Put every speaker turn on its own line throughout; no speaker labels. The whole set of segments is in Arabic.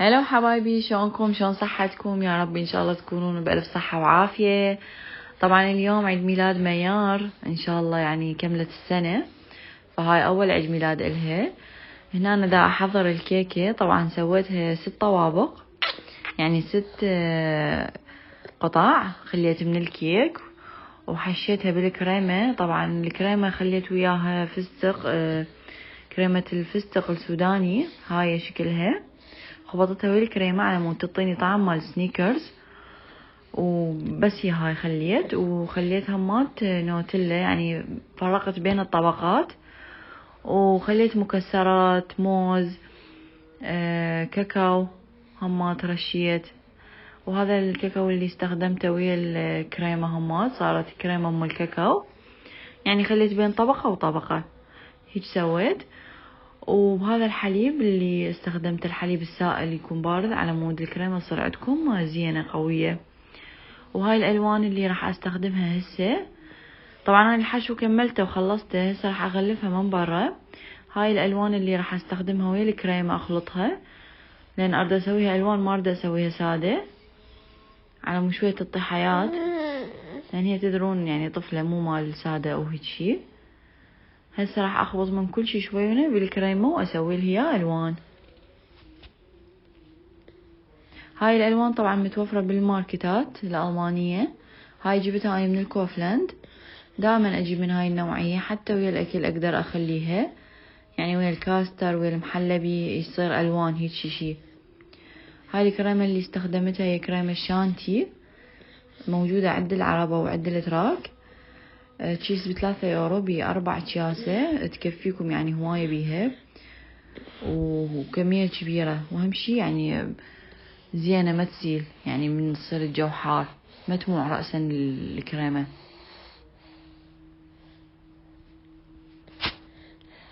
هلا حبايبي، شلونكم؟ شلون صحتكم؟ يا رب ان شاء الله تكونون بألف صحة وعافية. طبعا اليوم عيد ميلاد ميار، ان شاء الله يعني كملت السنة، فهاي اول عيد ميلاد الها. هنا انا دا احضر الكيكة. طبعا سويتها 6 طوابق، يعني 6 قطع خليت من الكيك، وحشيتها بالكريمة. طبعا الكريمة خليت وياها فستق، كريمة الفستق السوداني، هاي شكلها. خبطتها بالكريمة على مود تعطيني طعم مال سنيكرز، وبس هي هاي خليت. وخليت همات نوتيلا، يعني فرقت بين الطبقات، وخليت مكسرات، موز، كاكاو همات رشيت. وهذا الكاكاو اللي استخدمته ويا الكريمة همات صارت كريمة ام الكاكاو، يعني خليت بين طبقة وطبقة هيك سويت. وبهذا الحليب اللي استخدمت الحليب السائل يكون بارد على مود الكريمة تصير عندكم زينة قوية. وهاي الالوان اللي راح استخدمها هسه. طبعا انا الحشو كملته وخلصته، هسه راح اغلفها من برا. هاي الالوان اللي راح استخدمها ويا الكريمة اخلطها، لان اريد اسويها الوان، ما اريد اسويها سادة على مود شوية تعطي حياة، لان هي تدرون يعني طفلة مو مال سادة او هيك شي. هسه راح اخبط من كل شي شوية بالكريمة واسوي لها الوان. هاي الالوان طبعا متوفرة بالماركتات الالمانية، هاي جبتها انا من الكوفلاند. دائما اجيب من هاي النوعية، حتى ويا الاكل اقدر اخليها، يعني ويا الكاستر ويا المحلبي يصير الوان هيك شي. هاي الكريمة اللي استخدمتها هي كريمة شانتي، موجودة عند العربة وعند الاتراك. تشيس ب3 يورو، ب4 اكياسة تكفيكم يعني هواية بيها، وكمية كبيرة. واهم شي يعني زينة ما تسيل، يعني من تصير الجو حار ما تموع رأسا الكريمة.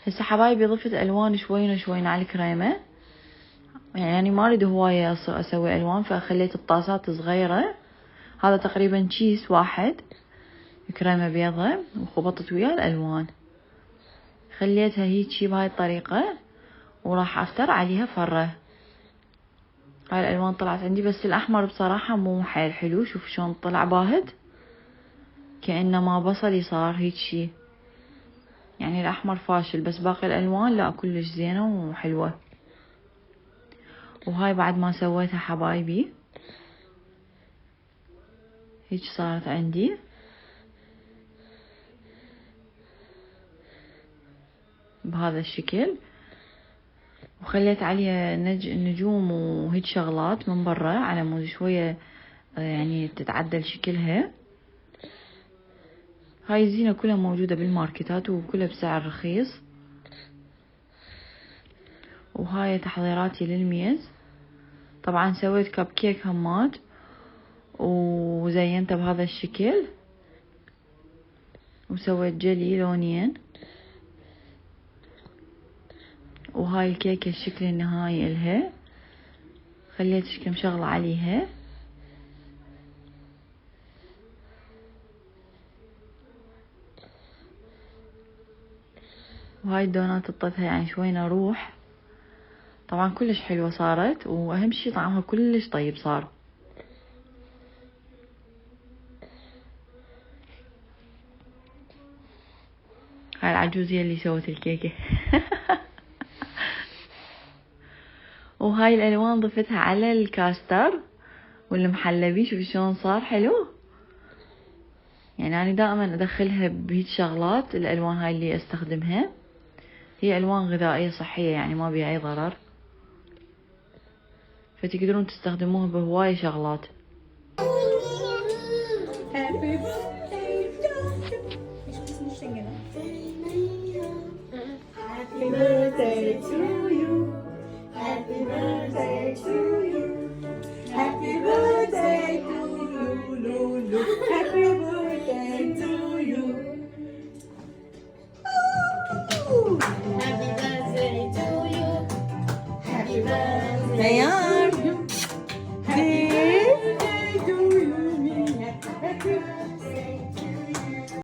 هسه حبايبي ضفت الوان شوين على الكريمة، يعني ما اريد هواية اسوي الوان، فخليت الطاسات صغيرة. هذا تقريبا كيس واحد كريمة بيضة، وخبطت وياه الالوان، خليتها هيجي بهاي الطريقة، وراح افتر عليها فرة. هاي الالوان طلعت عندي، بس الاحمر بصراحة مو حيل حلو. شوف شلون طلع باهت، كأنما بصلي صار هيك شي، يعني الاحمر فاشل، بس باقي الالوان لا كلش زينة وحلوة. وهاي بعد ما سويتها حبايبي هيك صارت عندي. بهذا الشكل، وخليت عليها نجوم وهيك شغلات من برا على مود شوية يعني تتعدل شكلها. هاي الزينة كلها موجودة بالماركتات وكلها بسعر رخيص. وهاي تحضيراتي للميز. طبعا سويت كب كيك همات وزينته بهذا الشكل، وسويت جلي لونين. وهاي الكيكة الشكل النهائي إلها، خليت كم شغلة عليها. وهاي الدونات اطيتها يعني شوية روح. طبعا كلش حلوة صارت، واهم شي طعمها كلش طيب صار. هاي العجوزية اللي سوت الكيكة. وهاي الالوان ضفتها على الكاستر والمحلبي. شوف شلون صار حلو، يعني انا دائما ادخلها بهيج شغلات. الالوان هاي اللي استخدمها هي الوان غذائية صحية، يعني ما بيها اي ضرر، فتقدرون تستخدموها بهواية شغلات.
Happy birthday to you. Happy birthday to